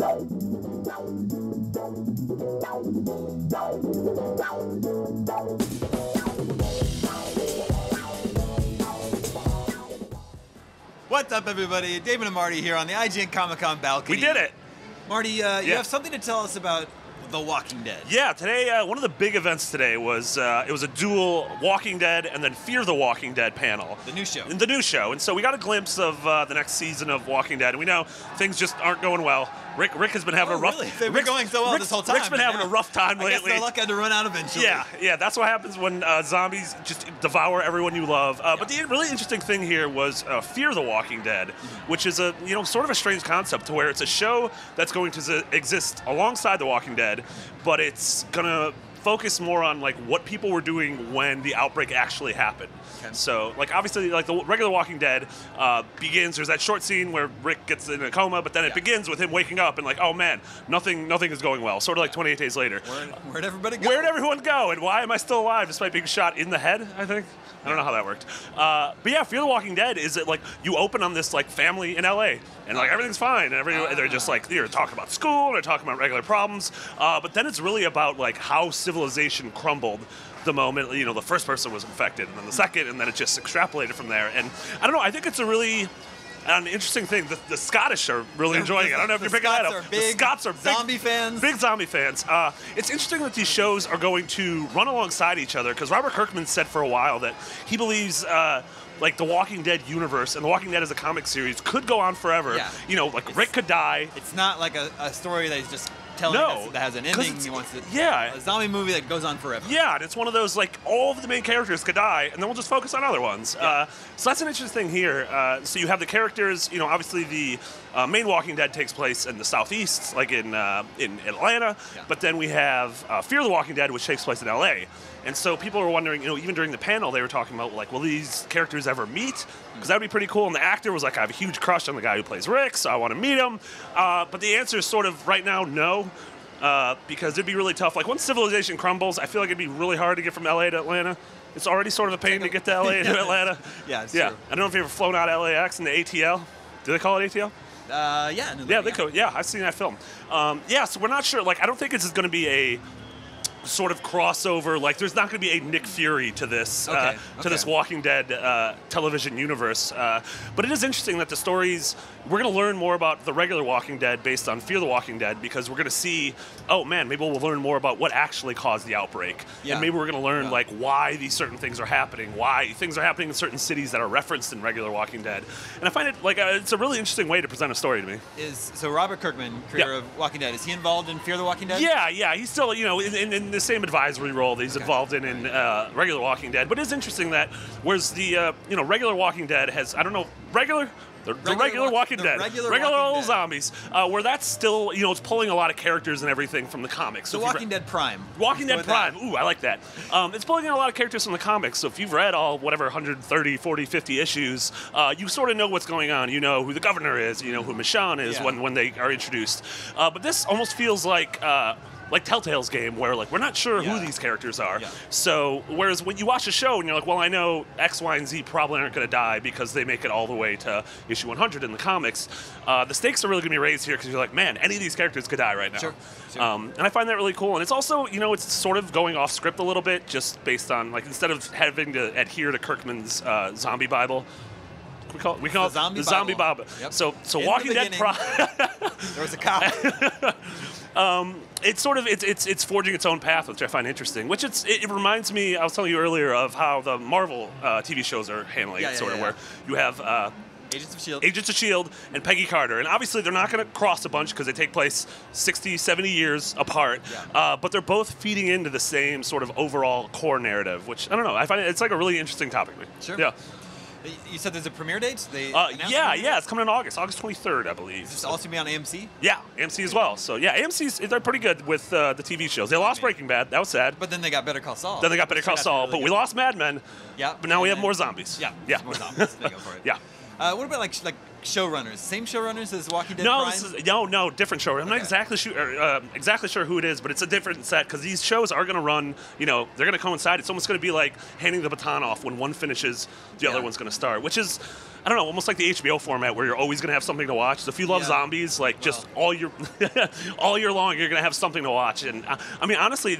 What's up, everybody? David and Marty here on the IGN Comic-Con balcony. We did it. Marty, you have something to tell us about The Walking Dead. Yeah, today, one of the big events today was, it was a dual Walking Dead and then Fear the Walking Dead panel. The new show. The new show. And so we got a glimpse of the next season of Walking Dead. And we know things just aren't going well. Rick has been having a rough... Really? They've been going so well this whole time. Rick's been having a rough time lately. I guess their luck had to run out eventually. Yeah, that's what happens when zombies just devour everyone you love. But the really interesting thing here was Fear the Walking Dead, which is a sort of a strange concept to where it's a show that's going to exist alongside The Walking Dead, but it's gonna focus more on like what people were doing when the outbreak actually happened. Okay. So, like, obviously, like the regular Walking Dead begins. There's that short scene where Rick gets in a coma, but then it begins with him waking up and like, oh man, nothing is going well. Sort of like 28 Days Later. Where'd everybody go? Where'd everyone go? And why am I still alive despite being shot in the head? I think. I don't know how that worked. But yeah, Fear the Walking Dead is it like you open on this like family in LA and like everything's fine and they're just like they're talking about school and they're talking about regular problems. But then it's really about like how civilization crumbled the moment the first person was infected and then the second and then it just extrapolated from there. And I don't know. I think it's a really an interesting thing. The Scottish are really enjoying it. I don't know if you're picking that up. The Scots are big zombie fans. Big zombie fans. It's interesting that these shows are going to run alongside each other because Robert Kirkman said for a while that he believes like the Walking Dead universe and the Walking Dead as a comic series could go on forever. Yeah. Like Rick could die. It's not like a story that he's just telling us that has an ending. He wants it. Yeah. A zombie movie that goes on forever. Yeah, and it's one of those like all of the main characters could die, and then we'll just focus on other ones. Yeah. So that's an interesting thing here. So you have the characters. Obviously the main Walking Dead takes place in the southeast, like in Atlanta. Yeah. But then we have Fear the Walking Dead, which takes place in LA. And so people were wondering, even during the panel, they were talking about, like, will these characters ever meet? Because that would be pretty cool. And the actor was like, I have a huge crush on the guy who plays Rick, so I want to meet him. But the answer is sort of, right now, no. Because it'd be really tough. Like, once civilization crumbles, I feel like it'd be really hard to get from LA to Atlanta. It's already sort of a pain to get to LA to Atlanta. Yeah, it's true. I don't know if you've ever flown out of LAX in the ATL. Do they call it ATL? Yeah. They could. Yeah, I've seen that film. So we're not sure. Like, I don't think this is going to be a sort of crossover. Like, there's not going to be a Nick Fury to this this Walking Dead television universe. But it is interesting that the stories, we're going to learn more about the regular Walking Dead based on Fear the Walking Dead, because we're going to see, oh man, maybe we'll learn more about what actually caused the outbreak. Yeah. And maybe we're going to learn like why these certain things are happening, why things are happening in certain cities that are referenced in regular Walking Dead. And I find it like it's a really interesting way to present a story to me. So Robert Kirkman, creator of Walking Dead, is he involved in Fear the Walking Dead? Yeah, he's still in the same advisory role that he's involved in regular Walking Dead. But it's interesting that whereas the regular Walking Dead has, I don't know, the regular Walking Dead, regular old zombies, where that's still, it's pulling a lot of characters and everything from the comics. So Walking Dead Prime. Walking Dead Prime. Ooh, I like that. It's pulling in a lot of characters from the comics. So if you've read all, 130, 40, 50 issues, you sort of know what's going on. You know who the governor is. You know who Michonne is when they are introduced. But this almost feels like Telltale's game, where like we're not sure who these characters are. Yeah. So whereas when you watch a show and you're like, well, I know X, Y, and Z probably aren't going to die because they make it all the way to issue 100 in the comics, the stakes are really going to be raised here because you're like, man, any of these characters could die right now. Sure. And I find that really cool. And it's also, it's sort of going off script a little bit, just based on like instead of having to adhere to Kirkman's zombie Bible. We call it the Zombie Bible. Yep. So Walking Dead Prime. There was a cop. It's forging its own path, which I find interesting. Which it reminds me, I was telling you earlier, of how the Marvel TV shows are handling it, where you have Agents of S.H.I.E.L.D. and Peggy Carter. And obviously they're not going to cross a bunch because they take place 60, 70 years apart. Yeah. But they're both feeding into the same sort of overall core narrative, which, I don't know, I find it's like a really interesting topic to me. Sure. Yeah. You said there's a premiere date? It's coming in August 23rd, I believe. Is this also be on AMC? Yeah, AMC as well. So yeah, they're pretty good with the TV shows. They lost Breaking Bad, that was sad. But then they got Better Call Saul. But we lost Mad Men. Yeah. But now we have more zombies. Yeah. More zombies. They go for it. Yeah. What about like showrunners. Same showrunners as Walking Dead No, Prime? no, different showrunner. I'm not exactly sure who it is, but it's a different set because these shows are going to run. You know, they're going to coincide. It's almost going to be like handing the baton off. When one finishes, the other one's going to start, which is, I don't know, almost like the HBO format where you're always going to have something to watch. So if you love zombies, like just all year long, you're going to have something to watch. And I mean, honestly, I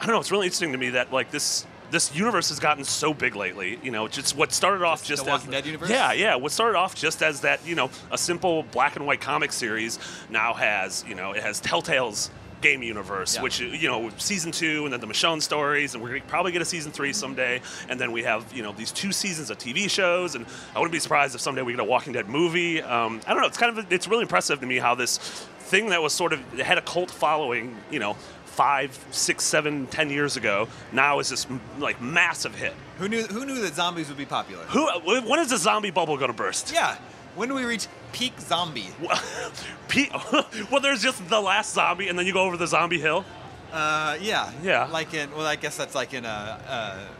don't know, it's really interesting to me that like this universe has gotten so big lately. You know, just what started off just the as Walking Dead universe? Yeah. What started off just as that, you know, a simple black and white comic series now has, you know, it has Telltale's game universe, which, you know, season 2 and then the Michonne stories, and we're going to probably get a season 3 someday, and then we have, you know, these 2 seasons of TV shows, and I wouldn't be surprised if someday we get a Walking Dead movie. I don't know, it's really impressive to me how this thing that was sort of, it had a cult following, you know, 5, 6, 7, 10 years ago, now is this like massive hit. Who knew that zombies would be popular? When is the zombie bubble going to burst? Yeah. When do we reach peak zombie? Well, there's just the last zombie, and then you go over the zombie hill. Yeah. Like I guess that's like in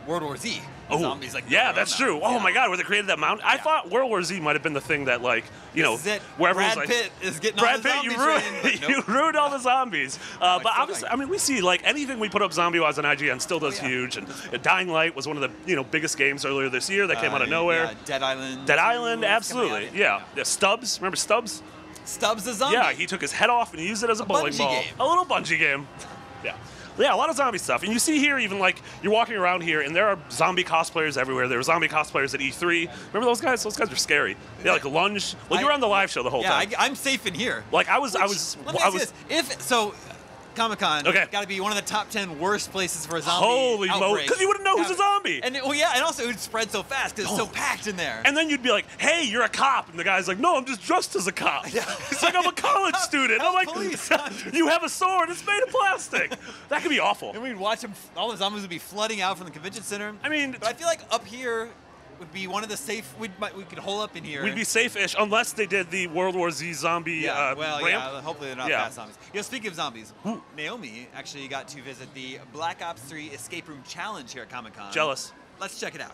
World War Z. Zombies like that's true. Oh my God, where they created that mountain. I thought World War Z might have been the thing that, like, you know, where everyone's Brad like, Pitt is getting Brad on the Pitt, zombie you train, ruined, but nope. you ruined all the zombies. But obviously, like I mean, we see like anything we put up zombie-wise on IGN still does huge. And Dying Light was one of the biggest games earlier this year that came out of nowhere. Yeah, Dead Island. Dead Island, absolutely. Yeah. Stubbs, remember Stubbs? Stubbs the zombie. Yeah, he took his head off and he used it as a bowling ball. Game. A little bungee game. Yeah, a lot of zombie stuff. And you see here, even like, you're walking around here, and there are zombie cosplayers everywhere. There were zombie cosplayers at E3. Remember those guys? Those guys were scary. They like lunge. Well, you were on the live show the whole time. Yeah, I'm safe in here. Like, Let me ask you this. Comic-Con got to be one of the top 10 worst places for a zombie Holy moly. Because you wouldn't know who's a zombie. And also it would spread so fast because it's so packed in there. And then you'd be like, hey, you're a cop. And the guy's like, no, I'm just dressed as a cop. It's like, I'm a college student. I'm like, you have a sword. It's made of plastic. That could be awful. And we'd watch them. All the zombies would be flooding out from the convention center. I mean, but I feel like up here would be one of the safe. We could hole up in here. We'd be safe-ish unless they did the World War Z zombie ramp. Hopefully they're not fast zombies. Speaking of zombies, Naomi actually got to visit the Black Ops 3 Escape Room Challenge here at Comic-Con. Jealous. Let's check it out.